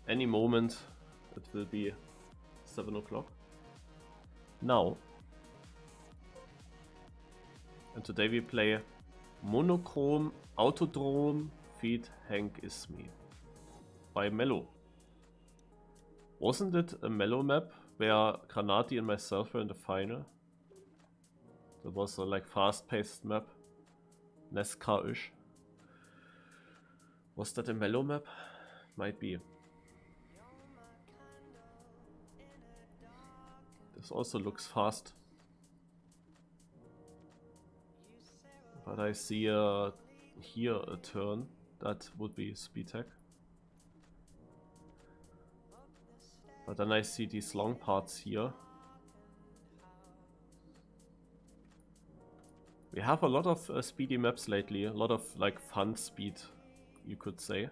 any moment it will be 7 o'clock. Now. And today we play Monochrome Autodrome Feed Hank Is Me by Mello. Wasn't it a Mello map where Granati and myself were in the final? That was a like fast-paced map, NASCAR-ish. Was that a Mello map? Might be. This also looks fast. But I see here a turn. That would be SpeedTech. But then I see these long parts here. We have a lot of speedy maps lately. A lot of like Funspeed, you could say.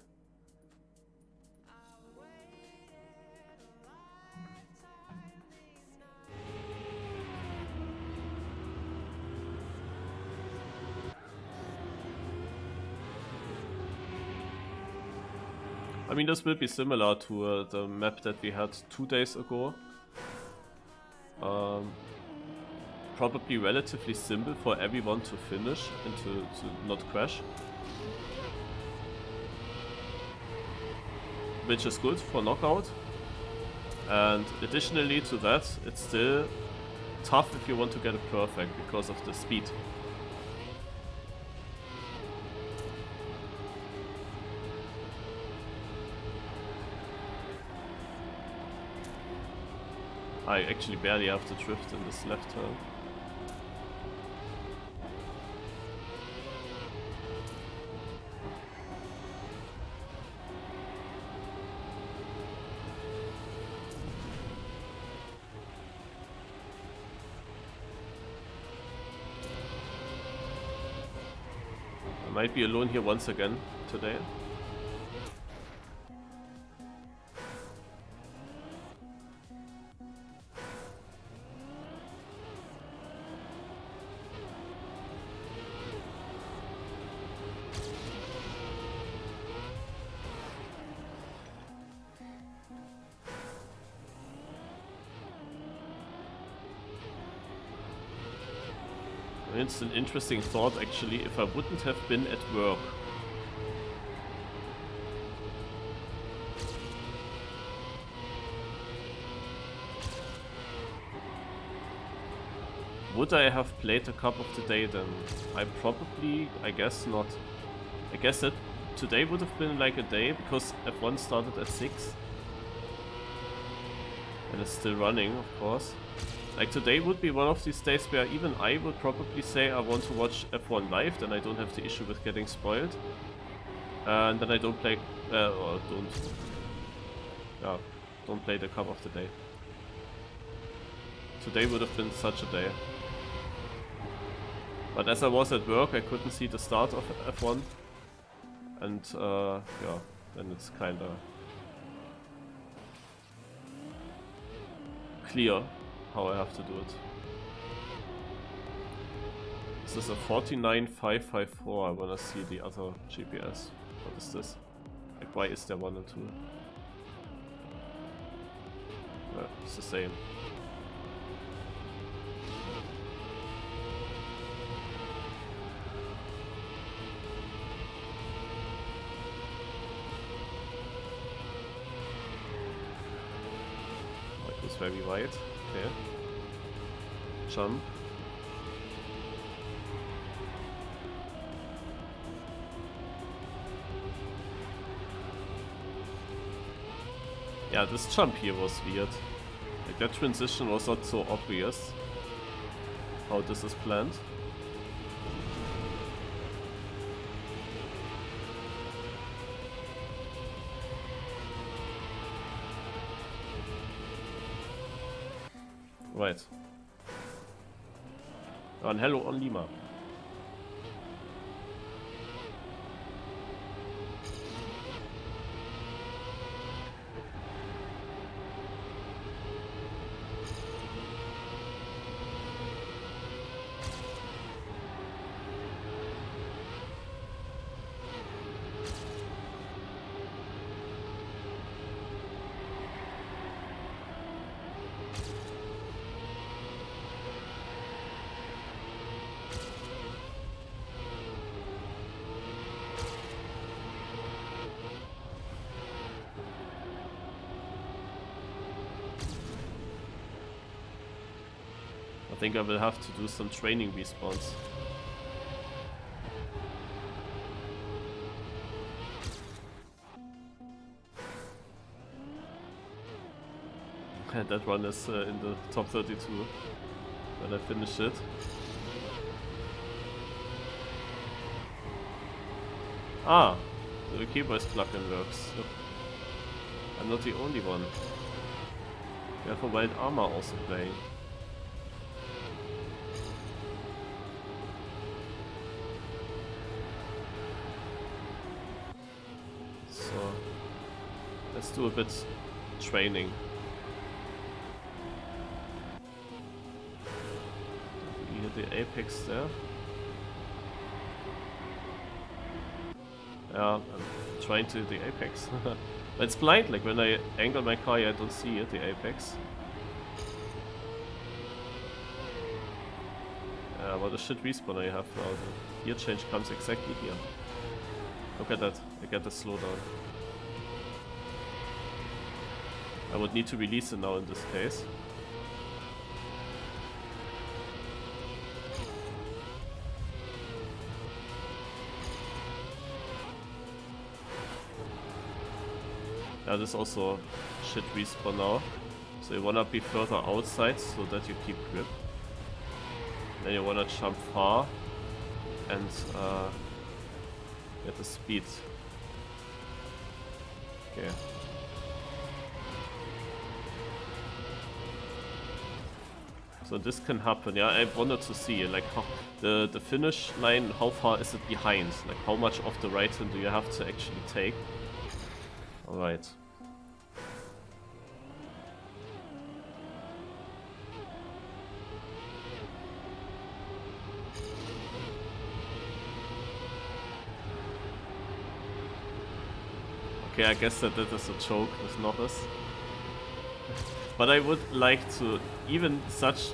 I mean, this will be similar to the map that we had 2 days ago. Probably relatively simple for everyone to finish and to not crash. Which is good for knockout. And additionally to that, it's still tough if you want to get it perfect because of the speed. I actually barely have to drift in this left turn. I might be alone here once again today. It's an interesting thought actually, if I wouldn't have been at work. Would I have played a Cup of the Day then? I guess not. I guess that today would have been like a day, because F1 started at 6. And it's still running, of course. Like today would be one of these days where even I would probably say I want to watch F1 live, then I don't have the issue with getting spoiled. And then I don't play, or don't play the Cup of the Day. Today would have been such a day. But as I was at work, I couldn't see the start of F1. And yeah, then it's kinda clear how I have to do it. This is a 49554. I wanna see the other GPS. What is this? Like, why is there 1 and 2? Yeah, it's the same. It was very wide. Okay. Jump. Yeah, this jump here was weird. Like, that transition was not so obvious how this is planned. Right. And hello on Lima. think I will have to do some training respawns. And that one is in the top 32 when I finish it. Ah, the keyboard plugin works. Yep. I'm not the only one. We have a Wild Armor also playing. So let's do a bit training. We hit the apex there. Yeah, I'm trying to hit the apex. But it's blind, like when I angle my car, I don't see it, the apex. Yeah, what a shit respawner you have now. The gear change comes exactly here. Look at that, I get the slowdown. I would need to release it now in this case. Yeah, this is also shit respawn now. So you wanna be further outside so that you keep grip. Then you wanna jump far and get the speed. Okay. So this can happen, yeah. I wanted to see like how the finish line, how far is it behind? Like how much of the right turn do you have to actually take? Alright. Okay, I guess that is a joke with Norris. But I would like to, even such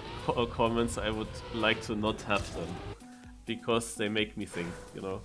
comments, I would like to not have them. Because they make me think, you know.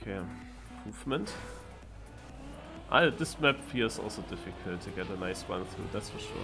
Okay, improvement. Ah, this map here is also difficult to get a nice run through, that's for sure.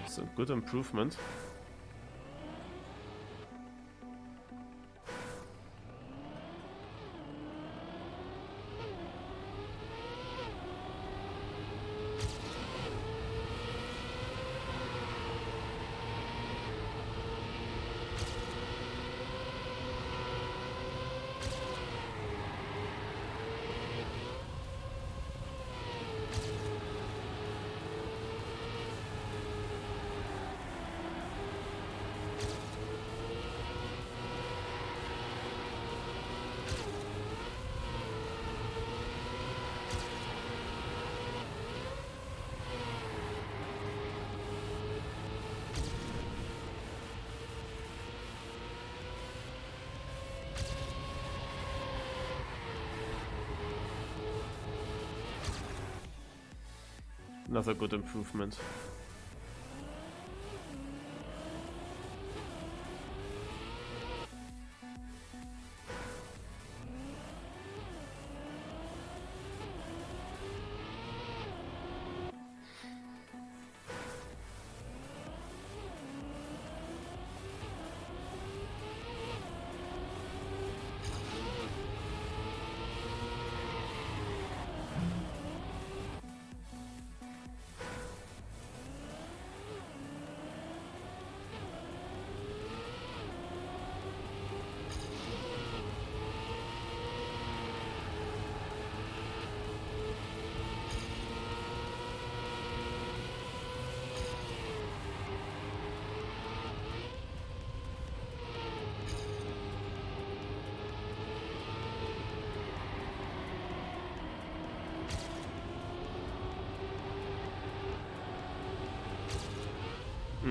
It's a good improvement. Another good improvement.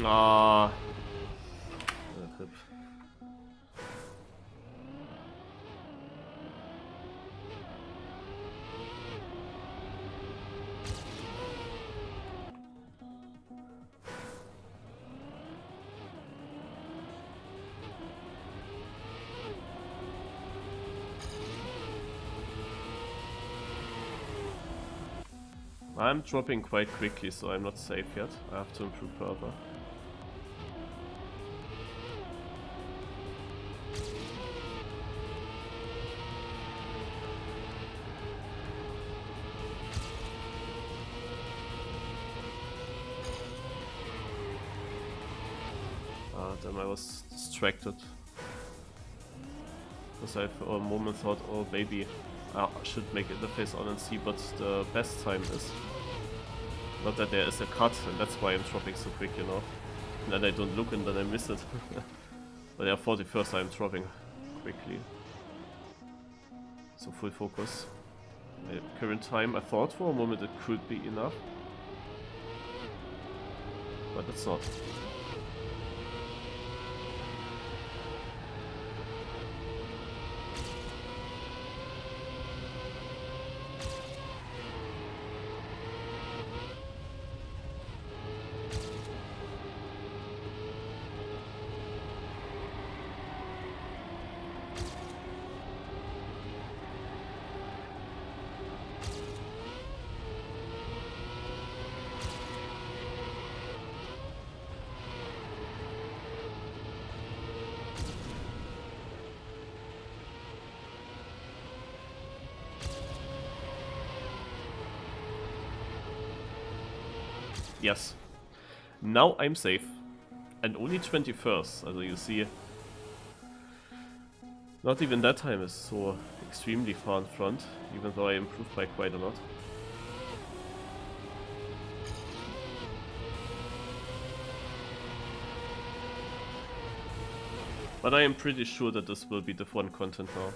Ah. Rip. I'm dropping quite quickly, so I'm not safe yet. I have to improve further. Then I was distracted. Because I for a moment thought, oh maybe I should make interface on and see what the best time is. Not that there is a cut, and that's why I'm dropping so quick, you know. And then I don't look and then I miss it. But yeah, for the first time I'm dropping quickly. So full focus. My current time, I thought for a moment it could be enough. But it's not. Yes. Now I'm safe. And only 21st, also you see. Not even that time is so extremely far in front, even though I improved by quite a lot. But I am pretty sure that this will be the F1 content now.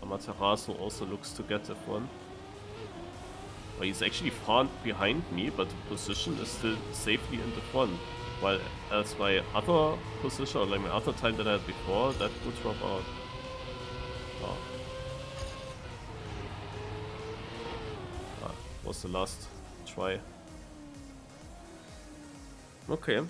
Amaterasu also looks to get F1. Well, he's actually far behind me, but the position is still safely in the front. While as my other position, or like my other time that I had before, that would drop out. Oh. Was the last try. Okay.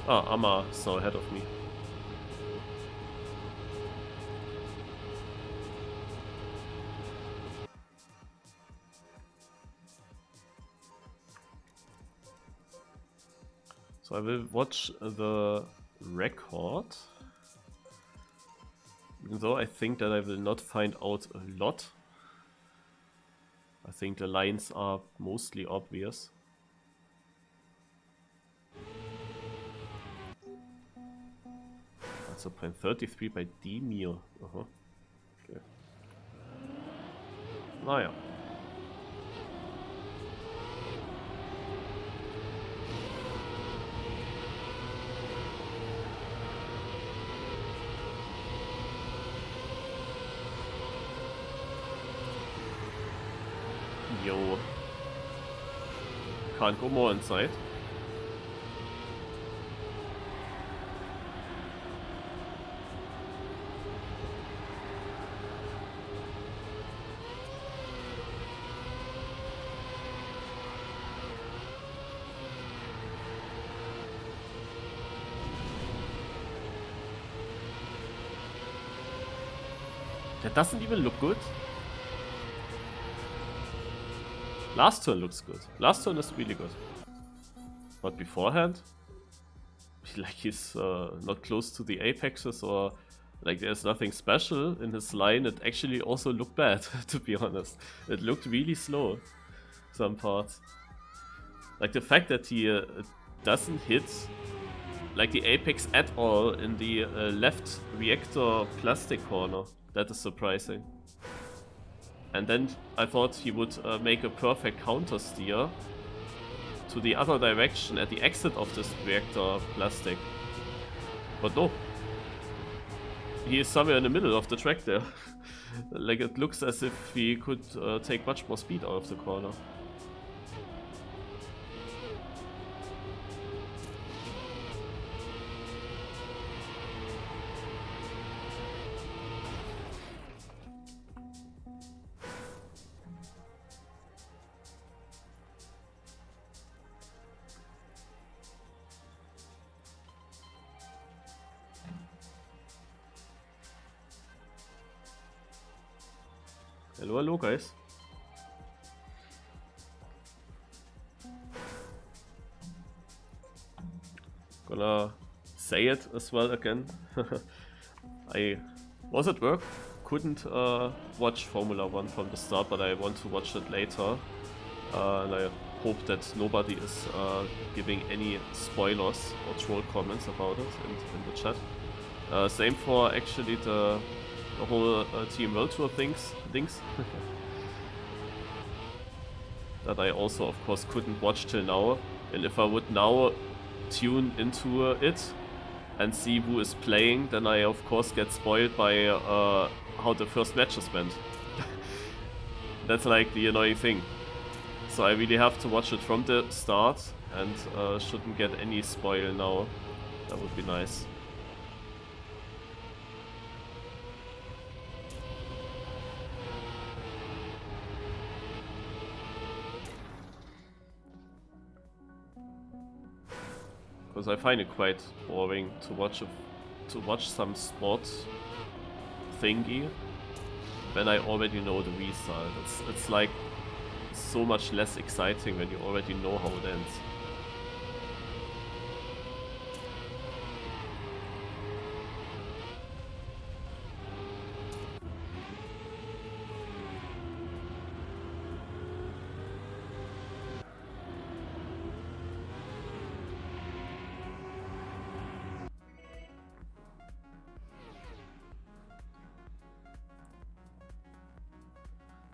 Ah, Amma is now ahead of me. So I will watch the record. Even though I think that I will not find out a lot. I think the lines are mostly obvious. That's a point 33 by Demir. Okay. Naja. Yo. Can't go more inside. That doesn't even look good. Last turn looks good. Last turn is really good. But beforehand, like he's not close to the apexes or like there's nothing special in his line. It actually also looked bad, to be honest. It looked really slow, some parts. Like the fact that he doesn't hit like the apex at all in the left reactor plastic corner. That is surprising. And then I thought he would make a perfect counter steer to the other direction at the exit of this reactor plastic. But no. He is somewhere in the middle of the track there. Like it looks as if he could take much more speed out of the corner. Hello guys. Gonna say it as well again. I was at work, couldn't watch Formula 1 from the start, but I want to watch it later. And I hope that nobody is giving any spoilers or troll comments about it in the chat. Same for actually the whole Team World Tour things that I also of course couldn't watch till now. And if I would now tune into it and see who is playing, then I of course get spoiled by how the first matches went. That's like the annoying thing. So I really have to watch it from the start and shouldn't get any spoil now. That would be nice. Because I find it quite boring to watch some sports thingy when I already know the result. It's like so much less exciting when you already know how it ends.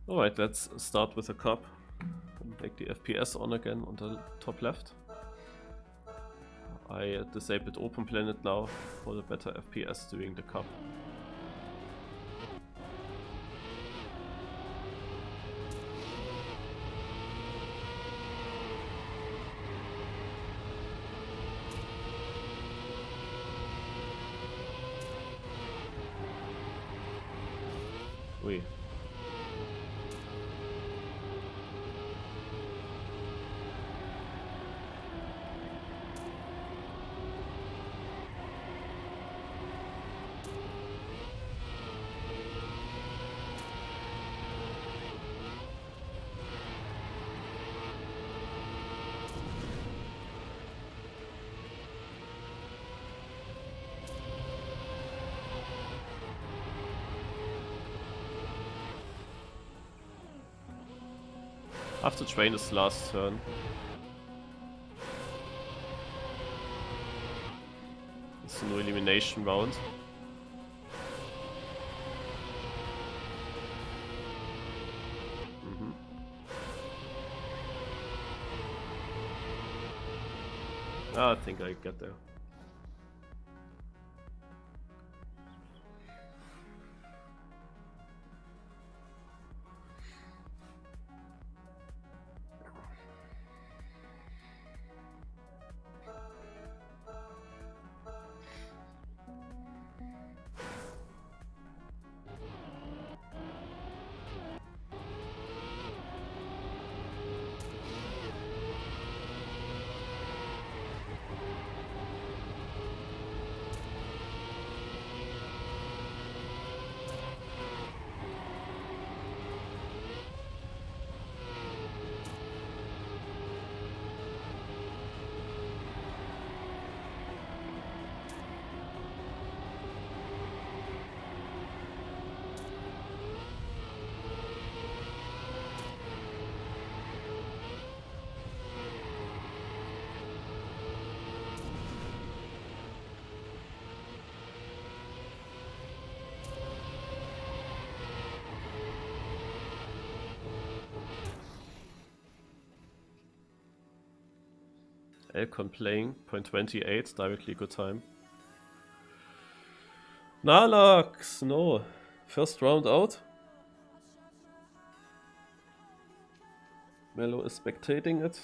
Alright, let's start with a cup and make the FPS on again on the top left. I disabled Open Planet now for the better FPS during the cup. Ui. Have to train his last turn. It's a no elimination round. I think I get there. eLconn playing, 0.28, directly good time. Nalox, no. First round out. Mello is spectating it.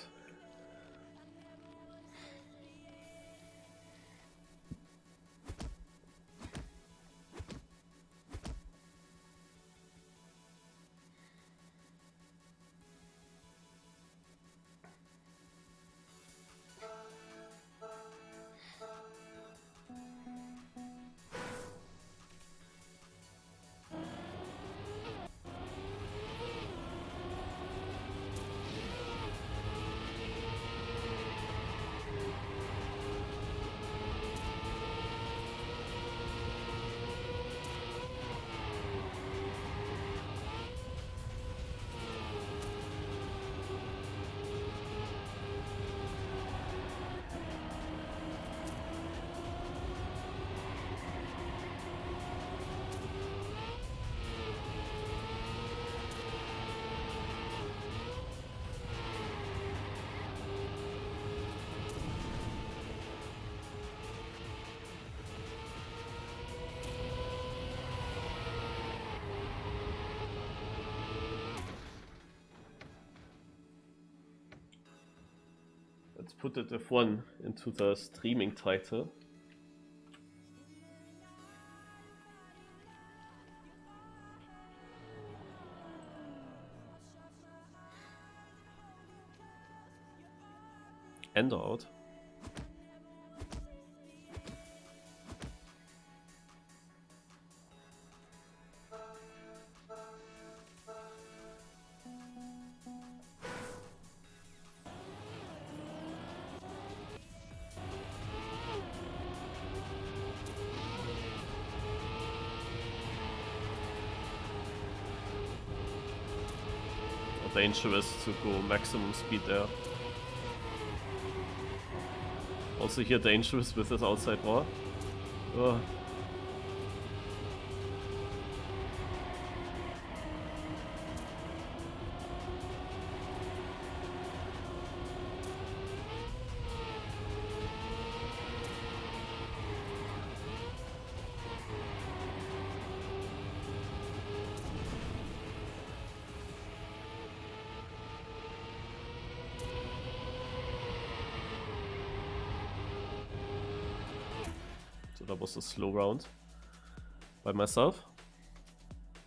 Let's put it F1 into the streaming title. End out. Dangerous to go maximum speed there. Also here dangerous with this outside wall. Oh. That was a slow round by myself.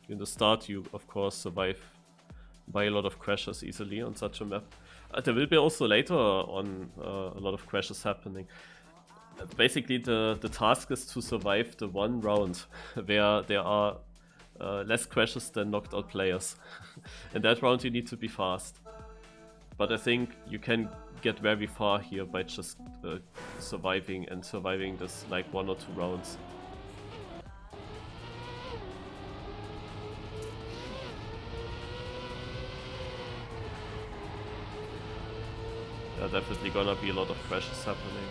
In the start you of course survive by a lot of crashes easily on such a map. There will be also later on a lot of crashes happening. Basically the task is to survive the one round where there are less crashes than knocked out players. In that round you need to be fast. But I think you can get very far here by just surviving this like 1 or 2 rounds. There are definitely gonna be a lot of crashes happening.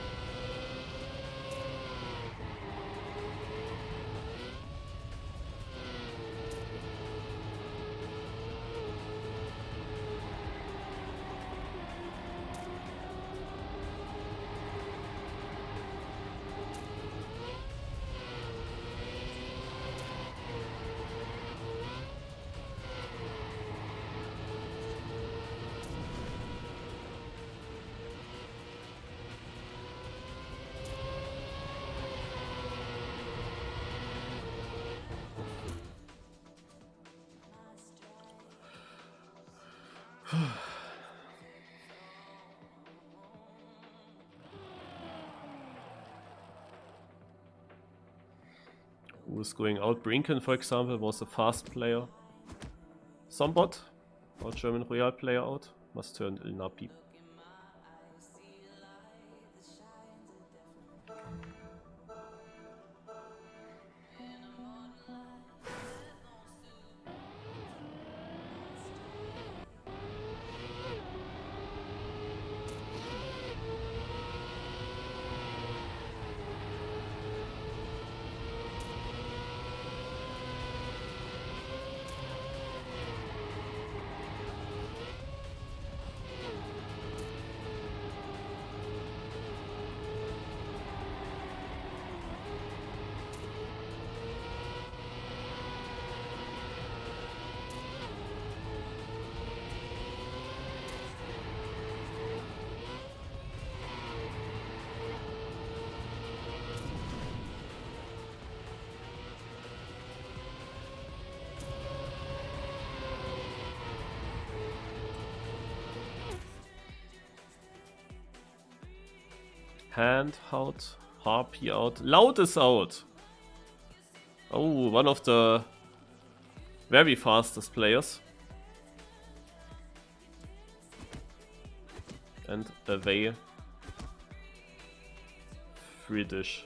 Who's going out? Brinken, for example, was a fast player. Sombot, our German Royal player, out. Must turn Il Napi. Hand out, Harpy out, Loud is out! Oh, one of the very fastest players. And away. Friedish.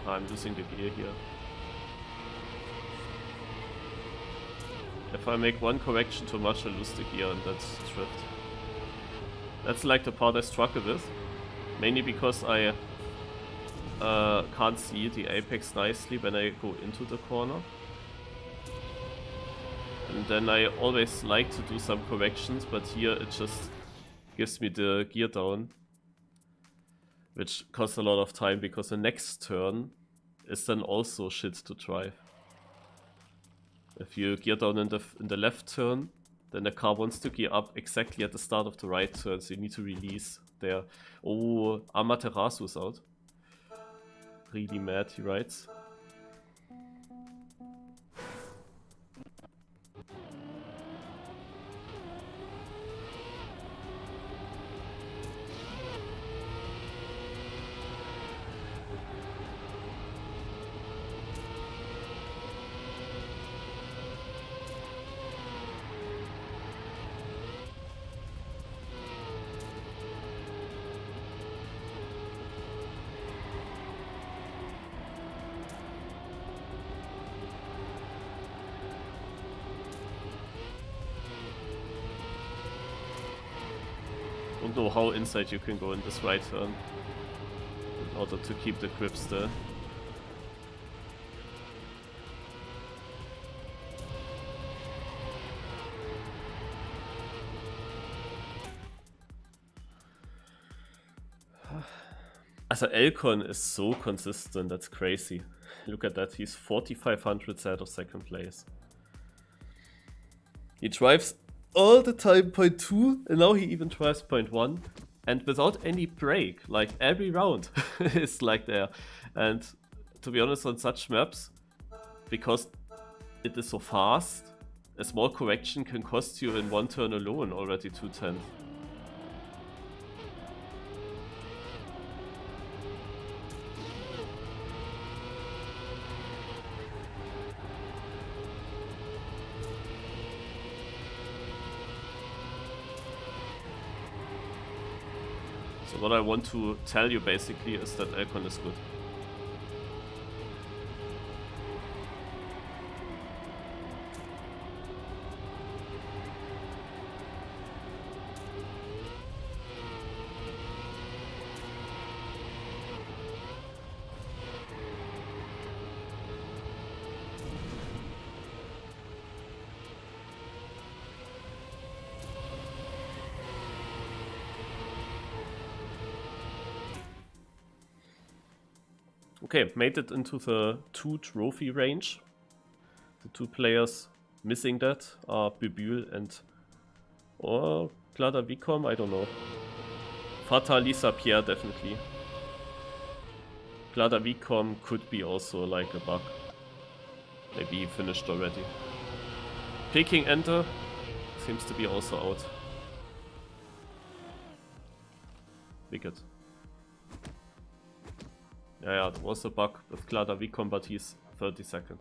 I'm losing the gear here. If I make one correction too much, I lose the gear, and that's drift. That's like the part I struggle with. Mainly because I can't see the apex nicely when I go into the corner. And then I always like to do some corrections, but here it just gives me the gear down. Which costs a lot of time because the next turn is then also shit to drive. If you gear down in the left turn, then the car wants to gear up exactly at the start of the right turn, so you need to release there. Oh, Amaterasu's out. Really mad, he writes. Don't know how inside you can go in this right turn in order to keep the grip still. Also eLconn is so consistent, that's crazy. Look at that, he's 4,500 out of second place. He drives all the time 0.2, and now he even drives 0.1, and without any break, like every round is like there. And to be honest, on such maps, because it is so fast, a small correction can cost you in one turn alone already 2/10. So what I want to tell you basically is that eLconn is good. Okay, made it into the 2 trophy range. The 2 players missing that are Bubule and or Vicom, I don't know. Fatalisa Pierre definitely. Vicom could be also like a bug. Maybe he finished already. Peking Enter seems to be also out. Wicked. Yeah, there was a bug with Vicom, but he's 32nd.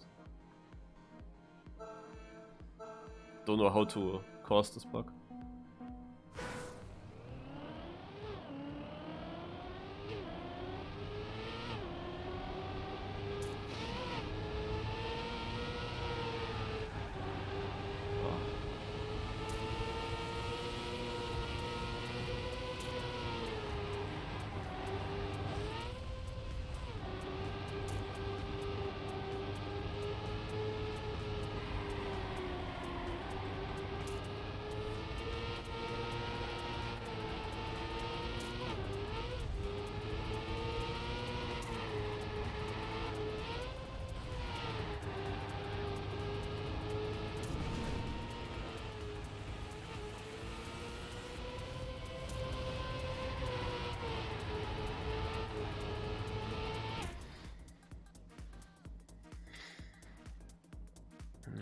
Don't know how to cause this bug.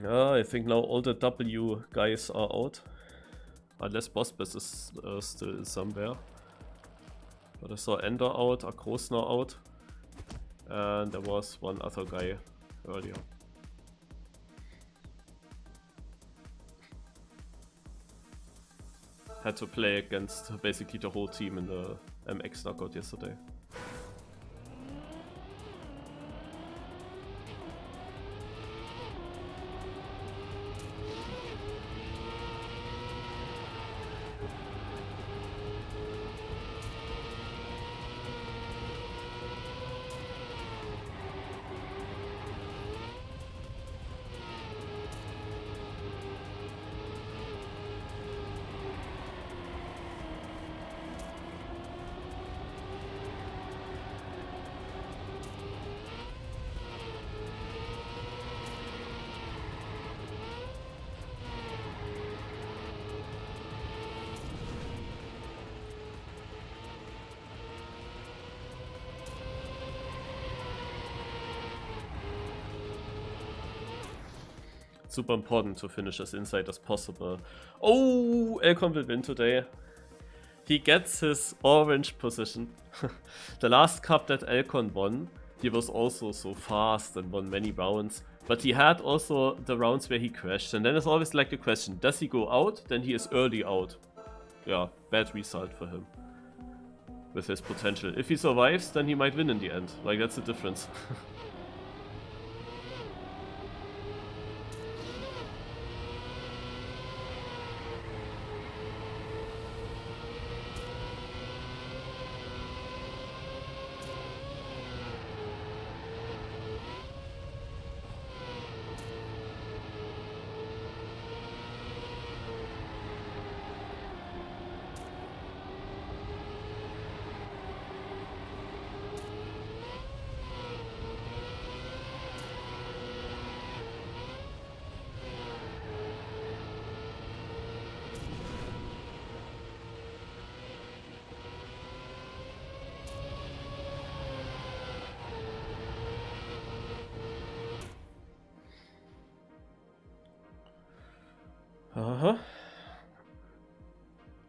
Yeah, I think now all the W guys are out. Unless Bossbest is still somewhere. But I saw Ender out, Akrosner out. And there was one other guy earlier. Had to play against basically the whole team in the MX knockout yesterday. Super important to finish as inside as possible. Oh, eLconn will win today. He gets his orange position. The last cup that eLconn won, he was also so fast and won many rounds. But he had also the rounds where he crashed. And then it's always like the question, does he go out? Then he is early out. Yeah, bad result for him. With his potential. If he survives, then he might win in the end. Like, that's the difference.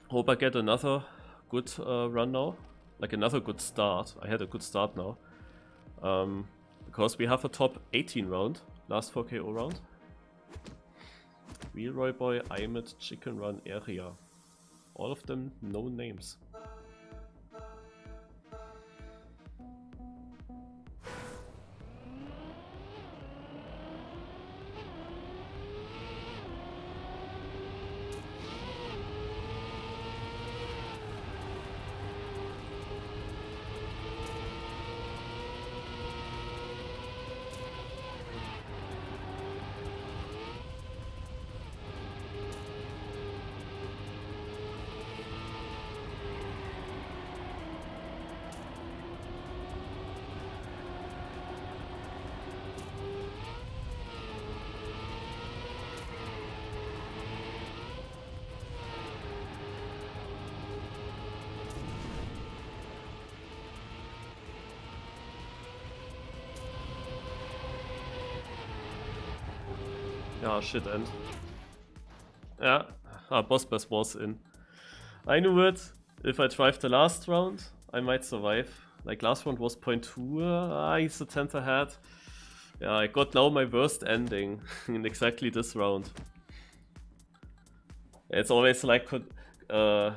Hope I get another good run now. Like another good start. I had a good start now. Because we have a top 18 round. Last 4KO round. Wheelroy Boy, Imit, Chicken Run, Area. All of them known names. Yeah, shit end. Yeah, boss bass was in. I knew it. If I drive the last round, I might survive. Like last round was 0.2, he's a 10th ahead. Yeah, I got now my worst ending in exactly this round. It's always like when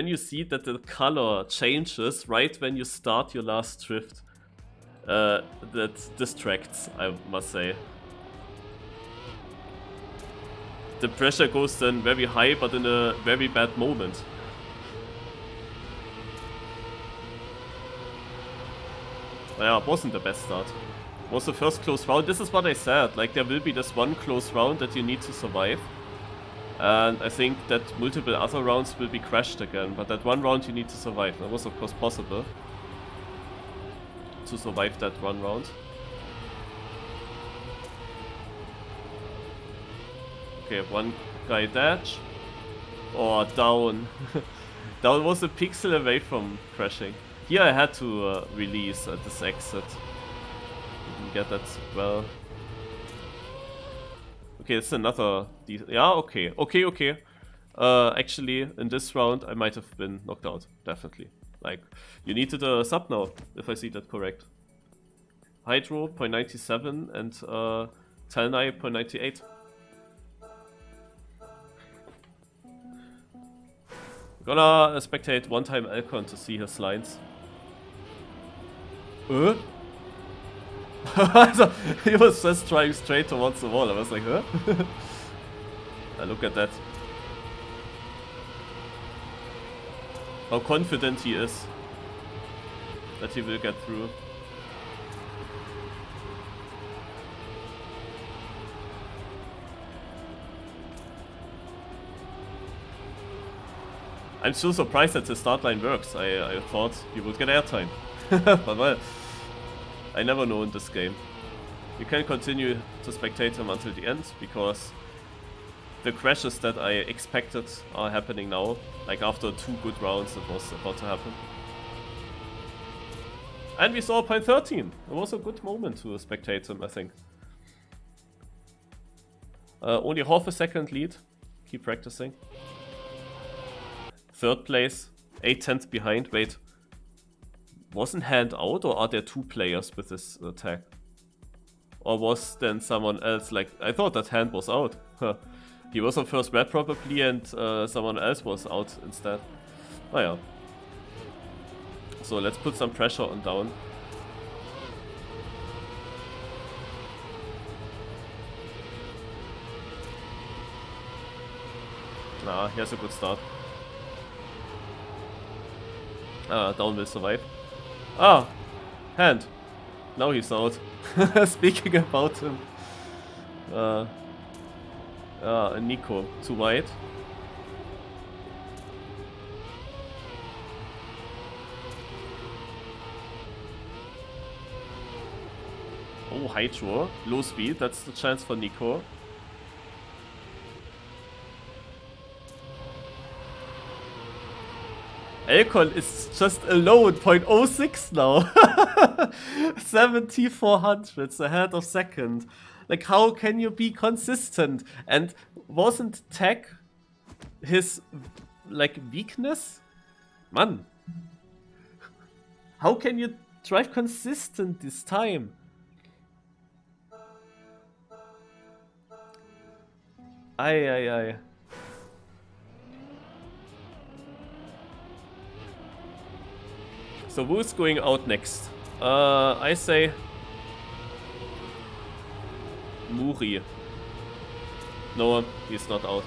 you see that the color changes right when you start your last drift. That distracts, I must say. The pressure goes then very high, but in a very bad moment. Yeah, it wasn't the best start. It was the first close round. This is what I said, like there will be this one close round that you need to survive. And I think that multiple other rounds will be crashed again, but that one round you need to survive. That was of course possible to survive that one round. Okay, one guy dash. Oh, down. Down was a pixel away from crashing. Here I had to release at this exit. Didn't get that well. Okay, it's another... Yeah, okay. Okay. Actually, in this round I might have been knocked out. Definitely. Like, you needed a sub now, if I see that correct. Hydro, 0.97 and Telnai, 0.98. Gonna spectate one time eLconn to see his lines. He was just trying straight towards the wall. I was like, huh? Look at that. How confident he is that he will get through. I'm still surprised that the start line works. I thought he would get airtime. But well, I never know in this game. You can continue to spectate him until the end, because the crashes that I expected are happening now. Like after 2 good rounds it was about to happen. And we saw 0.13. It was a good moment to spectate him, I think. Only half a second lead. Keep practicing. 3rd place, 8/10 behind. Wait, wasn't Hand out, or are there 2 players with this tag? Or was then someone else? Like, I thought that Hand was out. Huh. He was on first red probably, and someone else was out instead. Oh yeah. So let's put some pressure on down. Nah, here's a good start. Down will survive. Ah! Hand! Now he's out. Speaking about him. Nico. Too wide. Oh, Hydro. Low speed. That's the chance for Nico. eLconn is just alone, 0.06 now. 7400 ahead of second. Like, how can you be consistent? And wasn't tech his, like, weakness? Man. How can you drive consistent this time? Ay. So who's going out next? I say Muri. No, he's not out.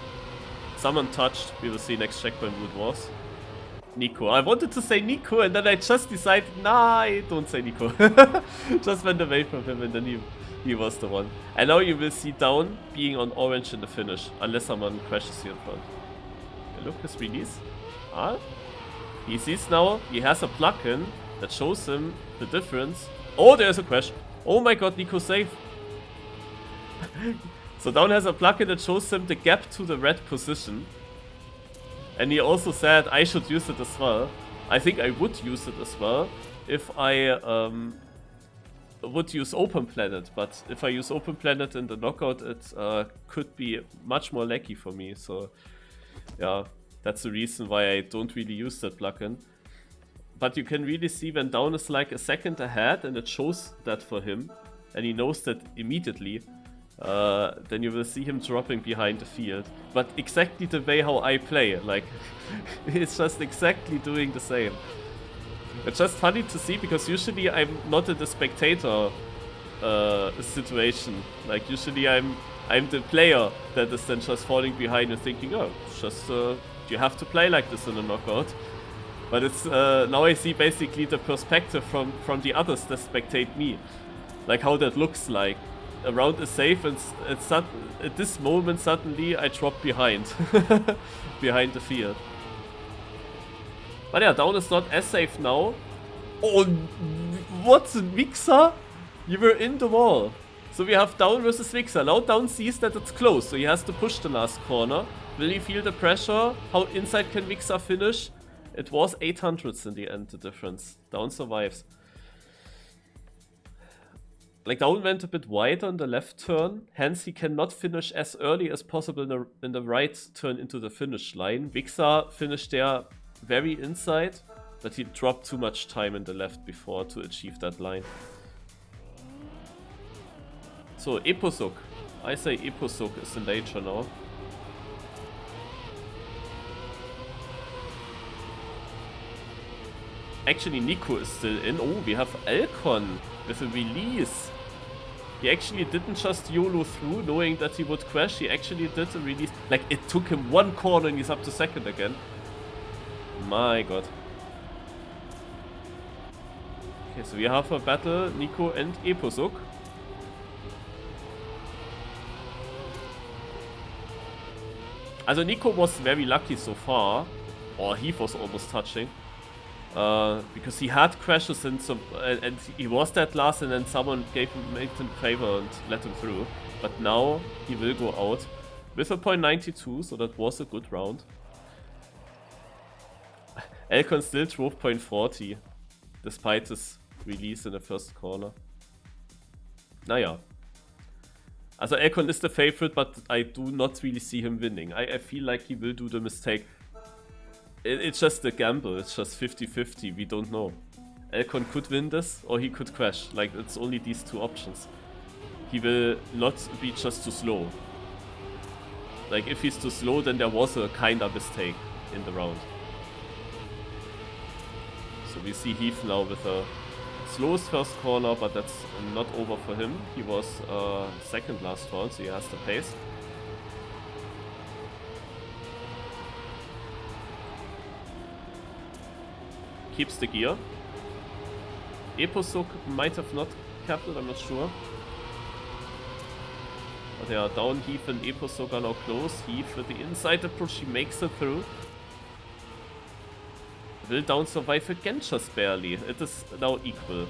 Someone touched. We will see next checkpoint who it was. Nico. I wanted to say Nico and then I just decided, nah, I don't say Nico. Just went away from him and then he was the one. And now you will see Down being on orange in the finish, unless someone crashes here in front. Okay, look, his release. Ah, he sees now, he has a plugin that shows him the difference. Oh, there's a crash. Oh my god, Nico safe. So Down has a plugin that shows him the gap to the red position. And he also said I should use it as well. I think I would use it as well if I would use Open Planet. But if I use Open Planet in the knockout, it could be much more laggy for me. So yeah, that's the reason why I don't really use that plugin. But you can really see when Down is like a second ahead and it shows that for him. And he knows that immediately. Then you will see him dropping behind the field. But exactly the way how I play, like, it's just exactly doing the same. It's just funny to see, because usually I'm not in the spectator situation. Like, usually I'm the player that is then just falling behind and thinking, oh, it's just, you have to play like this in a knockout. But it's, now I see basically the perspective from the others that spectate me. Like how that looks like. A round is safe and at this moment suddenly I drop behind. Behind the field. But yeah, Down is not as safe now. Oh, what? Vixar? You were in the wall. So we have Down versus Vixar. Now Down sees that it's close, so he has to push the last corner. Will he feel the pressure? How inside can Vixar finish? It was 800s in the end, the difference. Down survives. Like, Down went a bit wide on the left turn, hence he cannot finish as early as possible in the right turn into the finish line. Vixar finished there very inside, but he dropped too much time in the left before to achieve that line. So, Eposuk. I say Eposuk is in danger now. Actually, Nico is still in. Oh, we have eLconn with a release. He actually didn't just YOLO through knowing that he would crash. He actually did a release. Like, it took him one corner and he's up to second again. My god. Okay, so we have a battle, Nico and Eposuk. Also Nico was very lucky so far. Or he was almost touching. Because he had crashes and he was that last, and then someone made him a favor and let him through. But now he will go out with a .92, so that was a good round. eLconn still drove .40 despite his release in the first corner. Naja. Also eLconn is the favorite, but I do not really see him winning. I feel like he will do the mistake. It's just a gamble, it's just 50-50, we don't know. eLconn could win this, or he could crash. Like, it's only these two options. He will not be just too slow. Like, if he's too slow, then there was a kinda mistake in the round. So we see Heath now with a slowest first corner, but that's not over for him. He was second last round, so he has the pace. Keeps the gear. Eposuk might have not kept it, I'm not sure. But yeah, Down, Heath and Eposuk are now close. Heath with the inside approach, he makes it through. Will Down survive again? Just barely. It is now equal.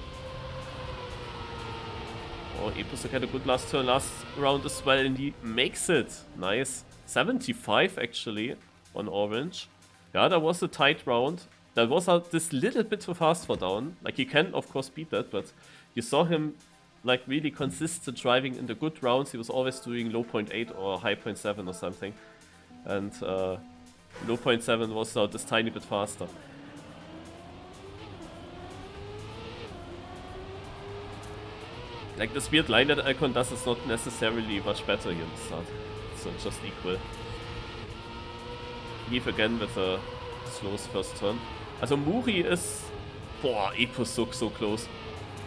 Oh, Eposuk had a good last turn last round as well, and he makes it. Nice. 75 actually on orange. Yeah, that was a tight round. That was this little bit too fast for Down. Like, he can of course beat that, but you saw him like really consistent driving in the good rounds. He was always doing low 0.8 or high 0.7 or something. And low 0.7 was now this tiny bit faster. Like, this weird line that eLconn does is not necessarily much better here in the start. So just equal. Heath again with a slowest first turn. Also Muri ist... Boah, Epusuk so close.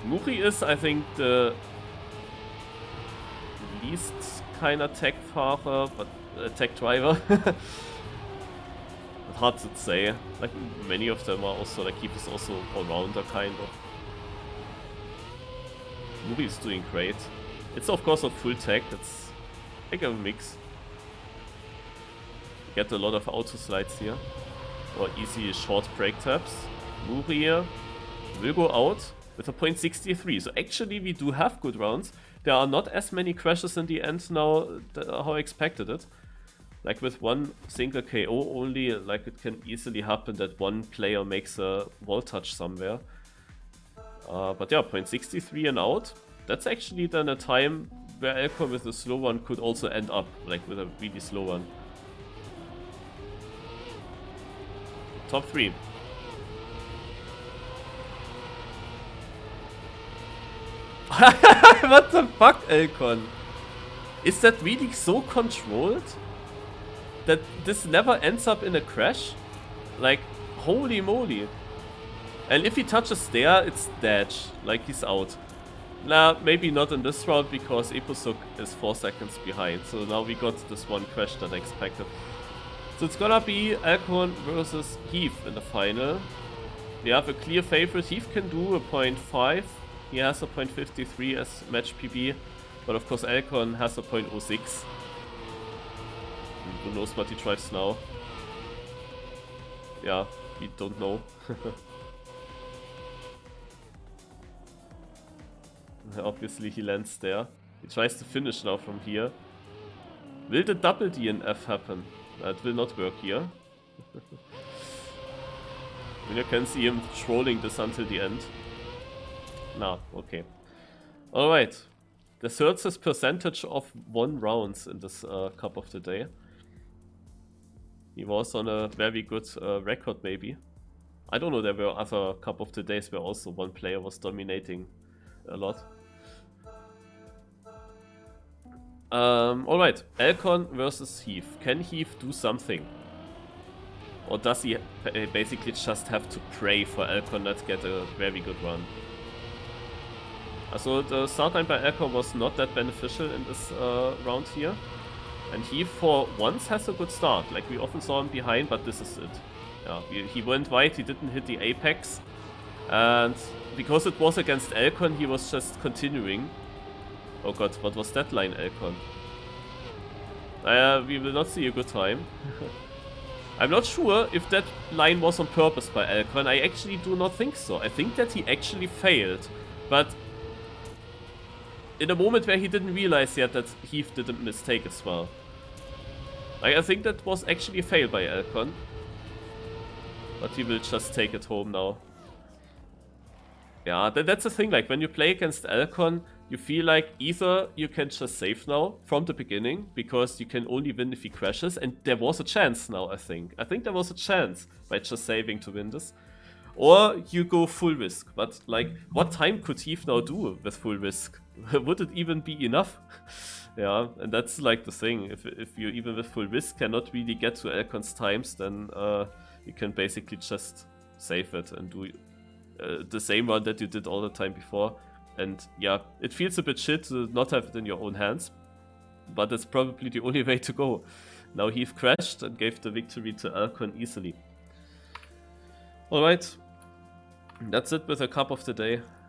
Muri is, I think, the least kind of tech-Fahrer, but tech driver. Hard to say. Like, many of them are also, like, Heath is also all-rounder, kind of. Muri is doing great. It's of course not full tech, it's like a mix. You get a lot of auto slides here. Or easy short brake taps. Muri will go out with a 0.63. So actually we do have good rounds. There are not as many crashes in the end now how I expected it. Like with one single KO only, like it can easily happen that one player makes a wall touch somewhere. But yeah, 0.63 and out. That's actually then a time where eLconn with a slow one could also end up, like with a really slow one. Top 3. What the fuck, eLconn? Is that really so controlled that this never ends up in a crash? Like, holy moly. And if he touches there, it's dead. Like, he's out. Nah, maybe not in this round because Epusuk is 4 seconds behind. So now we got this one crash that I expected. So it's gonna be eLconn versus Heath in the final. We have a clear favorite. Heath can do a 0.5. He has a 0.53 as match PB. But of course eLconn has a 0.06. Who knows what he drives now? Yeah, we don't know. Obviously he lands there. He tries to finish now from here. Will the double DNF happen? That will not work here. And you can see him trolling this until the end. Nah, okay. Alright. The third is percentage of 1 rounds in this Cup of the Day. He was on a very good record maybe. I don't know, there were other Cup of the Days where also one player was dominating a lot. Alright, eLconn versus Heath. Can Heath do something? Or does he basically just have to pray for eLconn not to get a very good run? Also the start time by eLconn was not that beneficial in this round here. And Heath for once has a good start. Like we often saw him behind, but this is it. Yeah, he went wide, he didn't hit the apex. And because it was against eLconn, he was just continuing. Oh god, what was that line, eLconn? We will not see a good time. I'm not sure if that line was on purpose by eLconn. I actually do not think so. I think that he actually failed. But in a moment where he didn't realize yet that Heath did a mistake as well. I think that was actually a fail by eLconn. But he will just take it home now. Yeah, that's the thing, like when you play against eLconn, you feel like either you can just save now from the beginning, because you can only win if he crashes, and there was a chance now, I think. I think there was a chance by just saving to win this. Or you go full risk, but like, what time could Heath now do with full risk? Would it even be enough? Yeah, and that's like the thing, if you even with full risk cannot really get to eLconn's times, then you can basically just save it and do the same one that you did all the time before. And yeah, it feels a bit shit to not have it in your own hands, but that's probably the only way to go. Now Heath crashed and gave the victory to eLconn easily. Alright, that's it with a Cup of the Day.